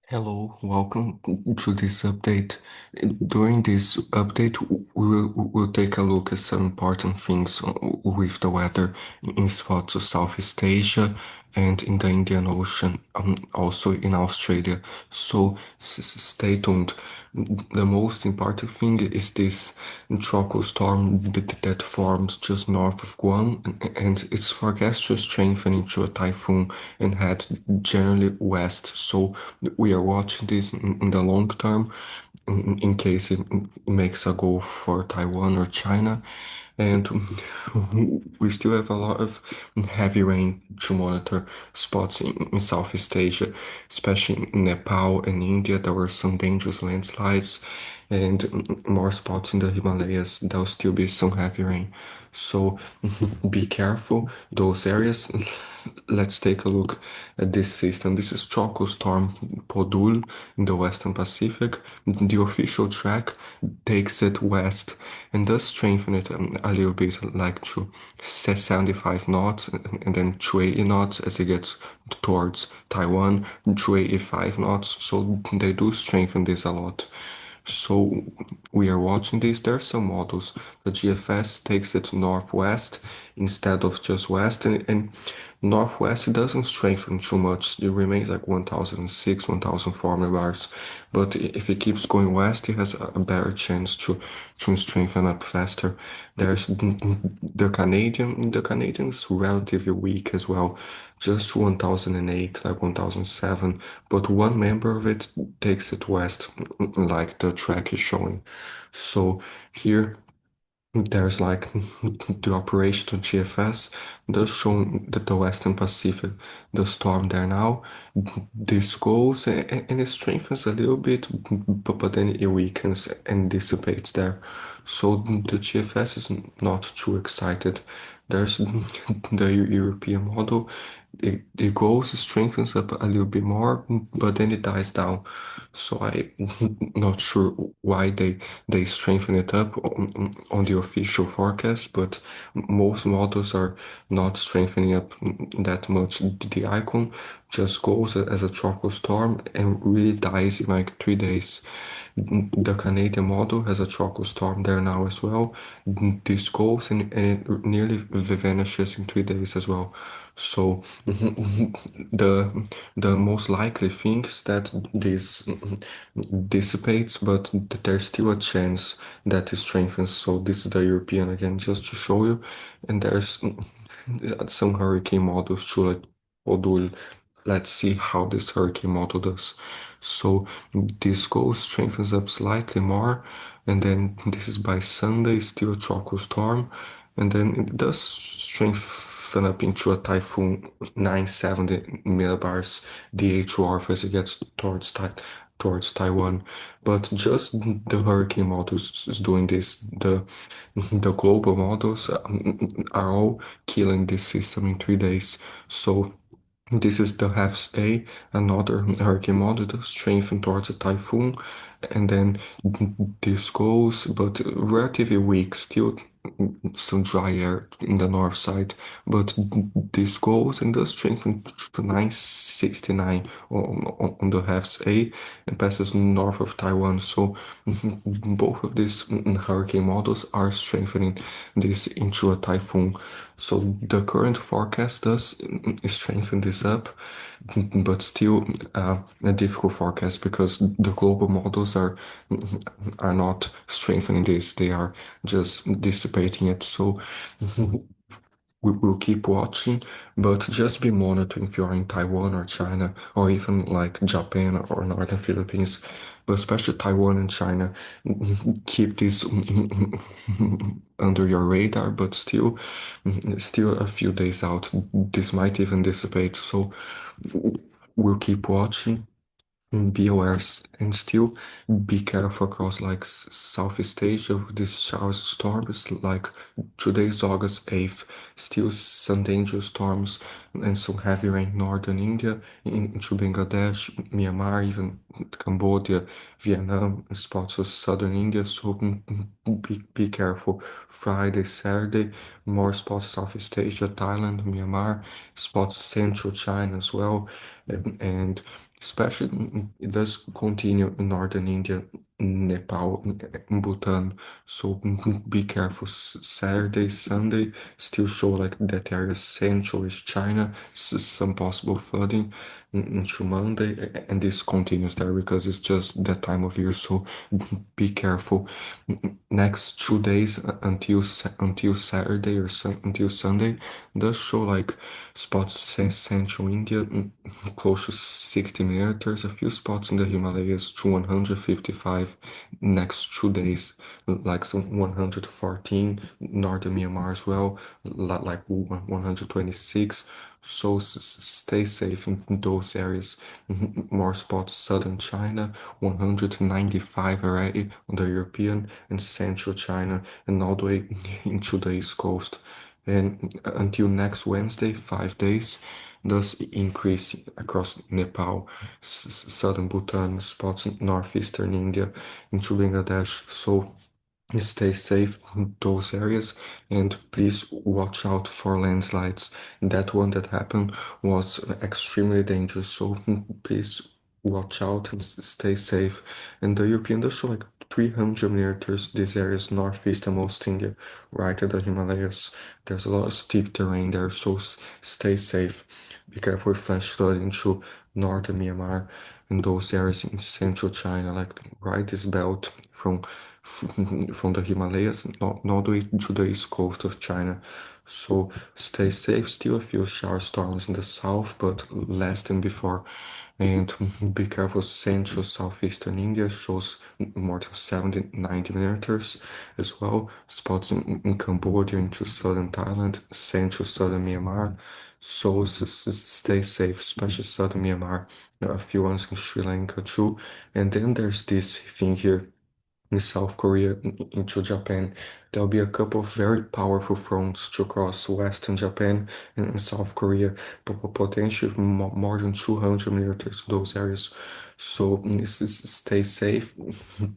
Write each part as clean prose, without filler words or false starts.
Hello, welcome to this update. During this update, we'll take a look at some important things with the weather in spots of Southeast Asia and in the Indian Ocean, also in Australia. So stay tuned. The most important thing is this tropical storm that forms just north of Guam, and it's forecast to strengthen into a typhoon and head generally west. So we are watching this in the long term in case it makes a go for Taiwan or China. And we still have a lot of heavy rain to monitor spots in Southeast Asia, especially in Nepal and India. There were some dangerous landslides, and more spots in the Himalayas. There'll still be some heavy rain. So be careful, those areas. Let's take a look at this system. This is Tropical Storm Podul in the Western Pacific. The official track takes it west and does strengthen it a little bit, like to 75 knots and then 280 knots as it gets towards Taiwan, 285 knots. So they do strengthen this a lot. So we are watching this. There are some models. The GFS takes it northwest instead of just west, and northwest it doesn't strengthen too much. It remains like 1006, 1004 millibars. But if it keeps going west, it has a better chance to strengthen up faster. There's the Canadian. The Canadian's relatively weak as well, just 1008, like 1007. But one member of it takes it west, like the track is showing. So here there's like the operational GFS that's showing that the Western Pacific, the storm there now, this goes and it strengthens a little bit, but then it weakens and dissipates there. So the GFS is not too excited. There's the European model. It goes, strengthens up a little bit more, but then it dies down. So I'm not sure why they strengthen it up on the official forecast, but most models are not strengthening up that much. The icon just goes as a tropical storm and really dies in like 3 days. The Canadian model has a tropical storm there now as well. This goes and it nearly vanishes in 3 days as well. So the most likely thing is that this dissipates, but there's still a chance that it strengthens. So this is the European again, just to show you. And there's some hurricane models too, like Odul. Let's see how this hurricane model does. So this goes strengthens up slightly more, and then this is by Sunday, still a tropical storm, and then it does strengthen up into a typhoon 970 millibars DH as it gets towards Taiwan. But just the hurricane models is doing this. The global models are all killing this system in 3 days. So this is the half A, another hurricane model that strengthen towards a typhoon, and then this goes, but relatively weak, still some dry air in the north side, but this goes and does strengthen to 969 on the half A and passes north of Taiwan. So both of these hurricane models are strengthening this into a typhoon. So the current forecast does strengthen this up, but still a difficult forecast because the global models are not strengthening this; they are just dissipating it. So we will keep watching, but just be monitoring if you're in Taiwan or China or even like Japan or Northern Philippines, but especially Taiwan and China. Keep this under your radar, but still a few days out. This might even dissipate, so we'll keep watching. Be aware and still be careful across like Southeast Asia with these shower storms. Like today's August 8th, still some dangerous storms and some heavy rain northern India into Bangladesh, Myanmar, even Cambodia, Vietnam, spots of southern India. So be careful. Friday, Saturday, more spots Southeast Asia, Thailand, Myanmar, spots central China as well, and especially it does continue in northern India, Nepal, and Bhutan. So be careful. Saturday, Sunday still show like that area central is China, some possible flooding into Monday, and this continues there because it's just that time of year. So be careful. Next 2 days until Saturday or until Sunday does show like spots in central India, close to 60 millimeters, a few spots in the Himalayas to 155 next 2 days, like some 114 northern Myanmar as well, like 126. So stay safe in those areas. More spots, southern China, 195 already on the European and central China, and all the way into the east coast. And until next Wednesday, 5 days, thus increase across Nepal, southern Bhutan, spots in northeastern India, into Bangladesh. So stay safe in those areas and please watch out for landslides. That one that happened was extremely dangerous, so please watch out and stay safe. And the European does show like 300 meters, these areas northeast and most India, right at the Himalayas. There's a lot of steep terrain there, so stay safe. Be careful with flash flood into northern Myanmar and those areas in central China, like right this belt from the Himalayas, not the way to the east coast of China. So stay safe. Still a few shower storms in the south, but less than before. And be careful, central southeastern India shows more than 70, 90 millimeters as well. Spots in Cambodia into southern Thailand, central southern Myanmar. So stay safe, especially southern Myanmar. A few ones in Sri Lanka too. And then there's this thing here in South Korea into Japan. There'll be a couple of very powerful fronts to cross Western Japan and South Korea, potentially more than 200 millimeters in those areas. So stay safe,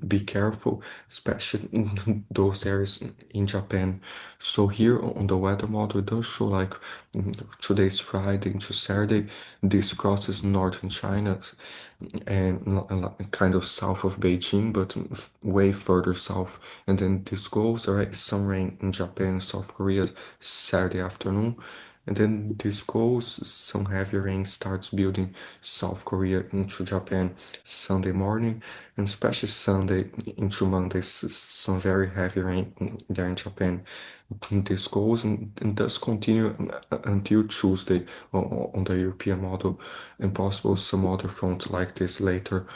be careful, especially in those areas in Japan. So here on the weather model, it does show like today's Friday into Saturday, this crosses northern China and kind of south of Beijing, but way further south. And then this goes, alright, some rain in Japan, South Korea, Saturday afternoon. And then this goes, some heavy rain starts building South Korea into Japan Sunday morning, and especially Sunday into Monday, some very heavy rain there in Japan. This goes and does continue until Tuesday on the European model, and possible some other front like this later.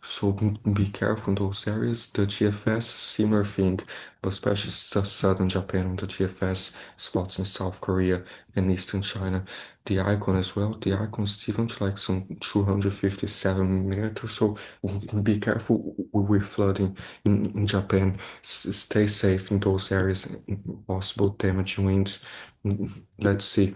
So be careful in those areas. The GFS, similar thing, but especially southern Japan on the GFS, spots in South Korea and Eastern China. The icon as well. The icon is even to like some 257 meters. So be careful with flooding in Japan. Stay safe in those areas. Possible damaging winds. Let's see.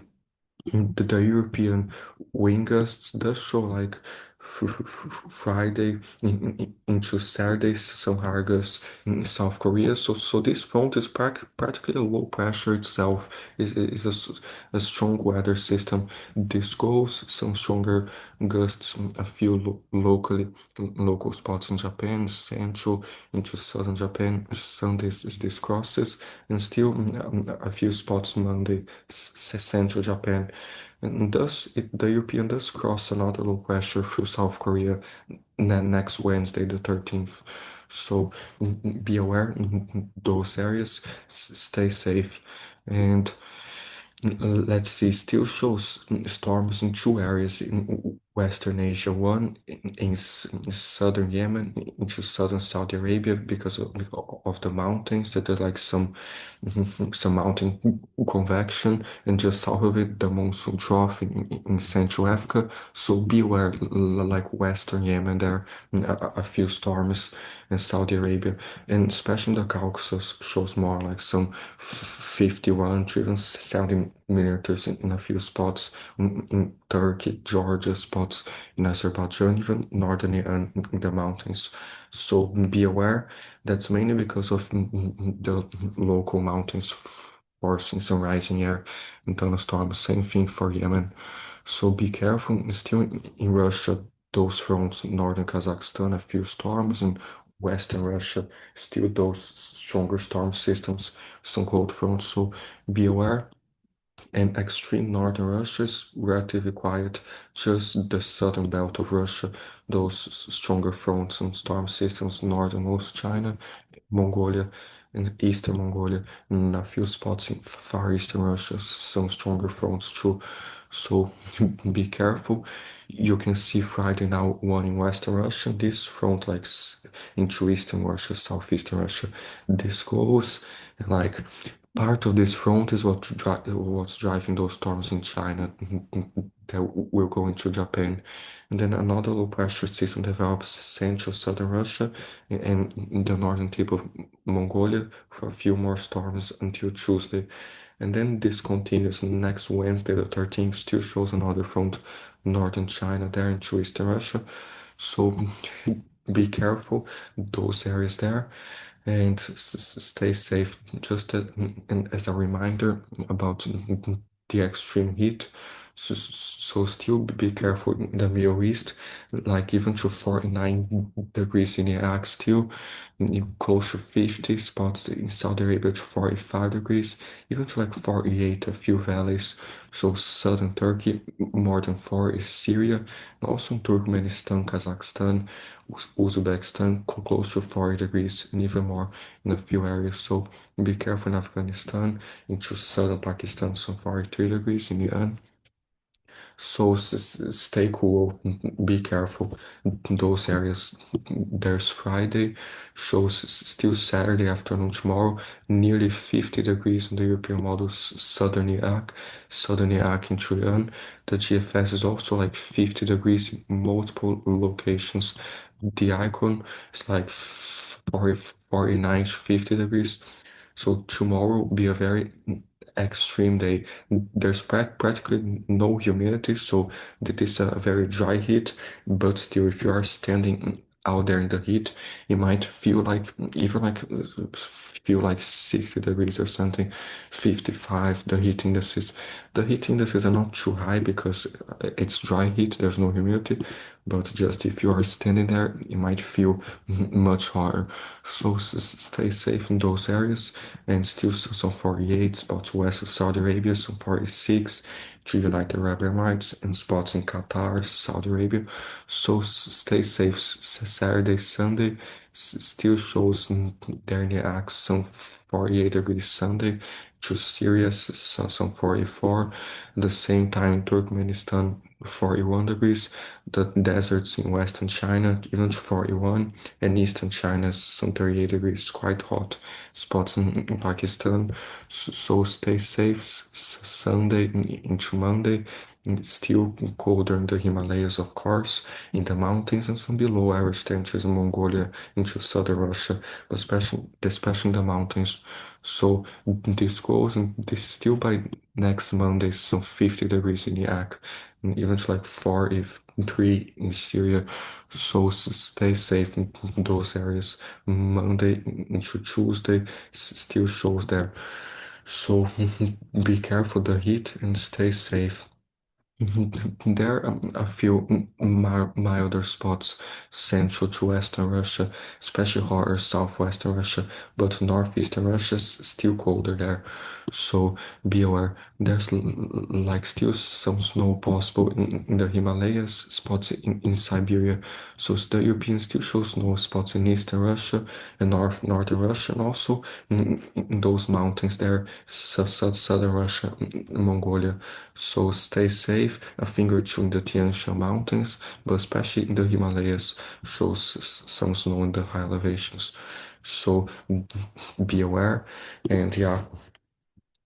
The European wind gusts does show like Friday into Saturday, some higher gusts in South Korea. So this front is practically a low pressure itself. Is a strong weather system. This goes some stronger gusts, a few locally local spots in Japan, central into southern Japan. Sundays is this crosses, and still a few spots Monday, central Japan. And thus, the European does cross another low pressure through South Korea next Wednesday, the 13th. So be aware in those areas, stay safe. And let's see, still shows storms in two areas in Western Asia. One in southern Yemen into southern Saudi Arabia because of the mountains that are like some mountain convection, and just south of it, the monsoon trough in Central Africa. So beware, like Western Yemen, there a few storms in Saudi Arabia, and especially in the Caucasus shows more like some 51 to even 70 millimeters in a few spots in Turkey, Georgia, spots in Azerbaijan, even northern Iran in the mountains. So be aware. That's mainly because of the local mountains forcing some rising air and thunderstorms. Same thing for Yemen. So be careful. Still in Russia, those fronts in northern Kazakhstan, a few storms, and western Russia, still those stronger storm systems, some cold fronts. So be aware. And extreme northern Russia is relatively quiet. Just the southern belt of Russia, those stronger fronts and storm systems, northernmost China, Mongolia, and eastern Mongolia, and a few spots in far eastern Russia, some stronger fronts too. So be careful. You can see Friday now one in western Russia, this front like into eastern Russia, southeastern Russia. This goes and like part of this front is what's driving those storms in China that will go into Japan. And then another low pressure system develops central southern Russia and in the northern tip of Mongolia for a few more storms until Tuesday. And then this continues next Wednesday, the 13th, still shows another front, northern China there into eastern Russia. So be careful, those areas there, and stay safe. Just and as a reminder about the extreme heat. So still be careful in the Middle East, like even to 49 degrees in Iraq still, close to 50 spots in Saudi Arabia to 45 degrees, even to like 48 a few valleys. So southern Turkey, more than 4 is Syria, and also in Turkmenistan, Kazakhstan, Uzbekistan, close to 40 degrees, and even more in a few areas. So be careful in Afghanistan, into southern Pakistan, some 43 degrees in Iran. So stay cool, be careful. Those areas. There's Friday, shows still Saturday afternoon tomorrow, nearly 50 degrees on the European models, southern Iraq in Iran. The GFS is also like 50 degrees in multiple locations. The icon is like 40, 49 to 50 degrees. So tomorrow will be a very extreme day. There's practically no humidity, so it is a very dry heat. But still, if you are standing out there in the heat, it might feel like even like feel like 60 degrees or something, 55. The heat indices are not too high because it's dry heat. There's no humidity, but just if you are standing there, it might feel much hotter. So stay safe in those areas, and still some 48 spots west of Saudi Arabia, some 46 to United Arab Emirates, and spots in Qatar, Saudi Arabia. So stay safe. Saturday, Sunday still shows there in the Iraq some 48 degrees Sunday, to Syria some 44. At the same time, Turkmenistan 41 degrees, the deserts in western China even to 41, and eastern China some 38 degrees, quite hot spots in Pakistan. So stay safe. Sunday into Monday, it's still colder in the Himalayas, of course, in the mountains, and some below average temperatures in Mongolia into southern Russia, but especially in the mountains. So this goes, and this is still by next Monday, some 50 degrees in Iraq, and even to like 43 in Syria. So stay safe in those areas. Monday into Tuesday still shows there. So be careful the heat and stay safe. There are a few milder spots central to western Russia, especially hotter southwestern Russia, but northeastern Russia is still colder there. So be aware. There's like still some snow possible in the Himalayas, spots in Siberia. So the European still shows snow spots in eastern Russia and northern Russia, and also in those mountains there, southern Russia, Mongolia. So stay safe, a finger or two in the Tian Shan Mountains, but especially in the Himalayas, shows some snow in the high elevations. So be aware, and yeah,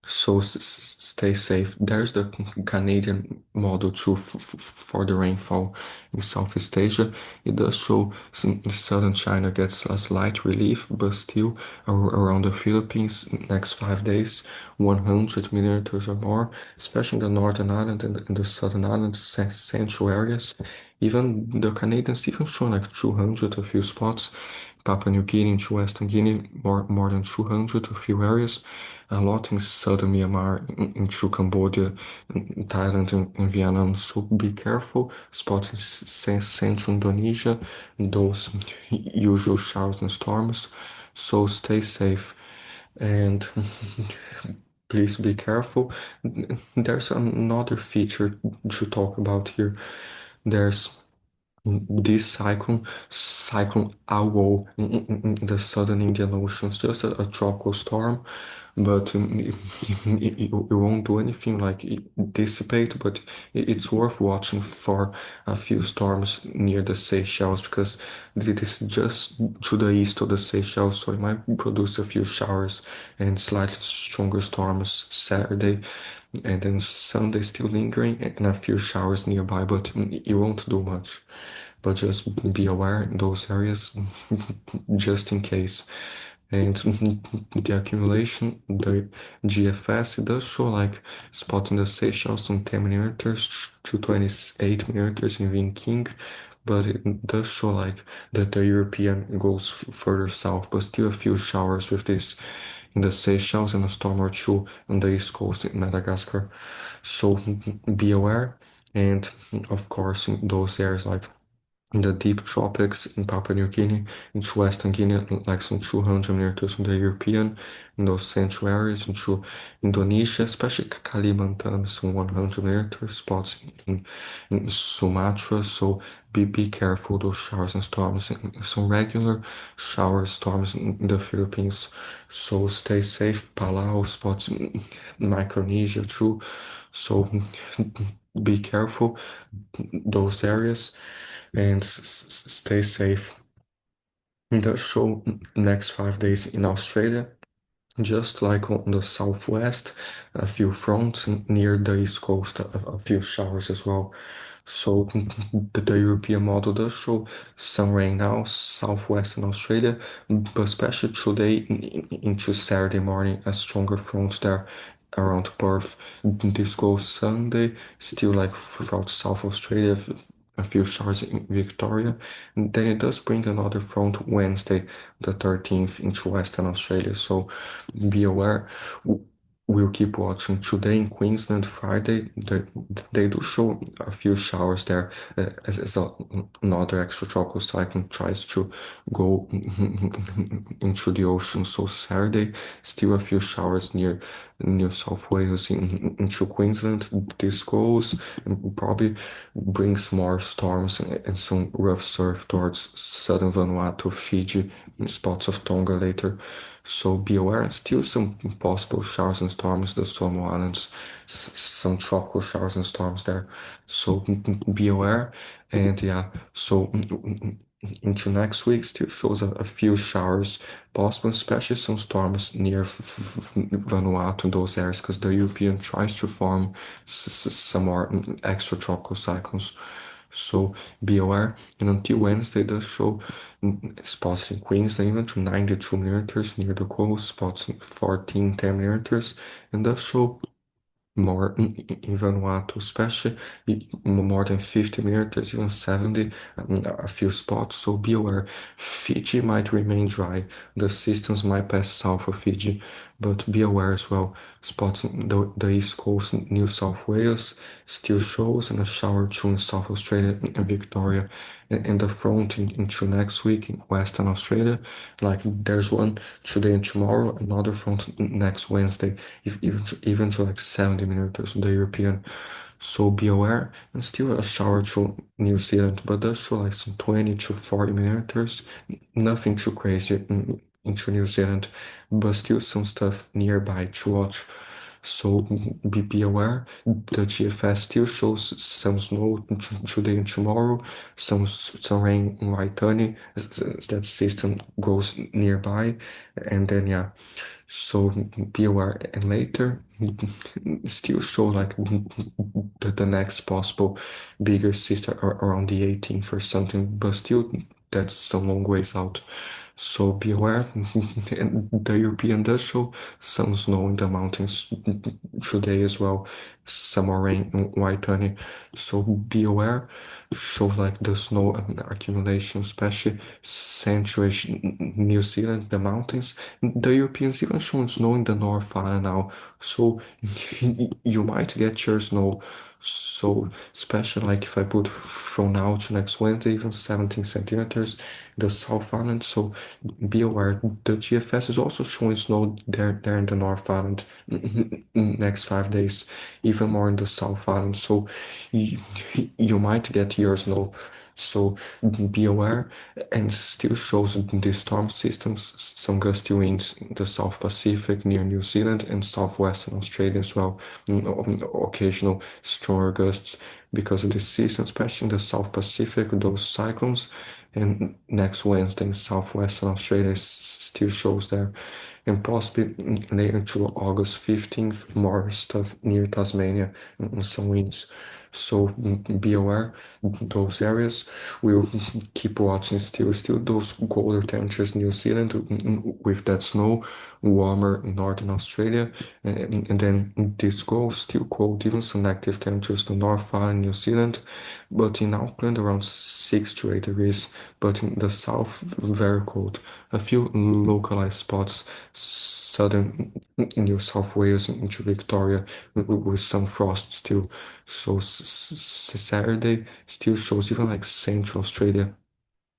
so stay safe. There's the Canadian model too for the rainfall in Southeast Asia. It does show southern China gets a slight relief, but still around the Philippines next 5 days, 100 millimeters or more, especially in the northern island and the southern island central areas. Even the Canadians even show like 200 a few spots, Papua New Guinea into Western Guinea, more than 200, a few areas. A lot in southern Myanmar, into Cambodia, in Thailand, and Vietnam. So be careful. Spots in central Indonesia, those usual showers and storms. So stay safe and please be careful. There's another feature to talk about here. There's this cyclone Owl in the southern Indian Ocean. It's just a tropical storm, but it won't do anything like dissipate. But it's worth watching for a few storms near the Seychelles because it is just to the east of the Seychelles, so it might produce a few showers and slightly stronger storms Saturday. And then Sunday still lingering and a few showers nearby, but it won't do much. But just be aware in those areas just in case. And the accumulation, the GFS, it does show like spot in the Seychelles on 10 millimeters to 28 millimeters in Vinking, but it does show like that the European goes further south, but still a few showers with this in the Seychelles and a storm or two on the east coast in Madagascar. So be aware, and of course in those areas like in the deep tropics in Papua New Guinea, into Western Guinea, like some 200 meters from the European, in those central areas, into Indonesia, especially Kalimantan, some 100 meters spots in Sumatra. So be careful those showers and storms, and some regular shower storms in the Philippines. So stay safe. Palau spots in Micronesia too. So be careful those areas and stay safe. The show next 5 days in Australia, just like on the southwest, a few fronts near the east coast, a few showers as well. So the European model does show some rain now, southwestern Australia, but especially today into Saturday morning, a stronger front there around Perth. This goes Sunday, still like throughout South Australia, a few showers in Victoria. And then it does bring another front Wednesday, the 13th, into Western Australia. So be aware. We'll keep watching. Today in Queensland, Friday, they do show a few showers there as another extratropical cyclone tries to go into the ocean. So Saturday, still a few showers near New South Wales into Queensland. This goes and probably brings more storms and some rough surf towards southern Vanuatu, Fiji, and spots of Tonga later. So be aware, still some possible showers and storms, the Solomon Islands, some tropical showers and storms there. So be aware. And yeah, so into next week still shows a few showers possible, especially some storms near Vanuatu, those areas, because the European tries to form some more extra tropical cyclones. So be aware. And until Wednesday, does show spots in Queensland even to 92 millimeters near the coast, spots in 14, 10 millimeters, and does show more in Vanuatu, especially more than 50 meters, even 70, a few spots. So be aware. Fiji might remain dry. The systems might pass south of Fiji, but be aware as well. Spots in the east coast, New South Wales, still shows, and a shower or two in South Australia and Victoria. And the front into next week in Western Australia, like there's one today and tomorrow, another front next Wednesday, if even to like 70 millimeters of the European. So be aware, and still a shower to New Zealand, but does show like some 20 to 40 millimeters, nothing too crazy into New Zealand, but still some stuff nearby to watch. So be aware. The GFS still shows some snow today and tomorrow, some rain in Waitani as that system goes nearby, and then yeah. So be aware. And later, still show like the next possible bigger system around the 18th or something, but still that's some long ways out. So be aware. And the European does show some snow in the mountains today as well. Some more rain in Waitani. So be aware. Show like the snow accumulation, especially central-ish New Zealand, the mountains. The Europeans even showing snow in the North Island now, so you might get your snow. So, especially like if I put from now to next Wednesday, even 17 centimeters, the South Island. So be aware, the GFS is also showing snow there in the North Island next 5 days, even more in the South Island. So you, you might get your snow. So be aware, and still shows the storm systems, some gusty winds in the South Pacific near New Zealand and southwestern Australia as well. Occasional stronger gusts because of the system, especially in the South Pacific, those cyclones. And next Wednesday in southwestern Australia still shows there. And possibly later to August 15th, more stuff near Tasmania and some winds. So be aware, those areas. We'll keep watching still those colder temperatures in New Zealand with that snow, warmer in northern Australia, and then this goes still cold, even some active temperatures to North Island, New Zealand, but in Auckland around 6 to 8 degrees, but in the south very cold. A few localized spots, southern New South Wales into Victoria with some frost still. So Saturday still shows even like Central Australia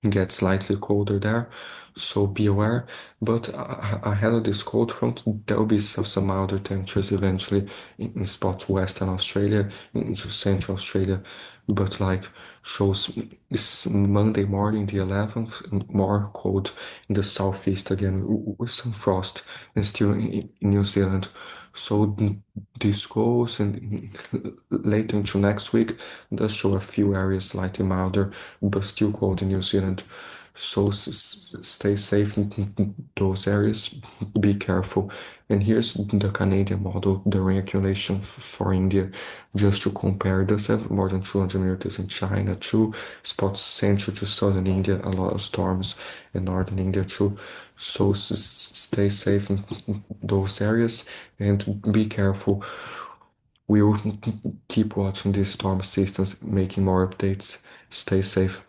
get slightly colder there, so be aware. But ahead of this cold front, there will be some milder temperatures eventually in spots Western Australia, into Central Australia. But like shows it's Monday morning, the 11th, and more cold in the southeast again with some frost, and still in New Zealand. So this goes and later into next week does show a few areas slightly milder, but still cold in New Zealand. So stay safe in those areas. Be careful. And here's the Canadian model, the rain accumulation for India, just to compare. It does have more than 200 millimeters in China too. Spots central to southern India, a lot of storms in northern India too. So stay safe in those areas and be careful. We will keep watching these storm systems, making more updates. Stay safe.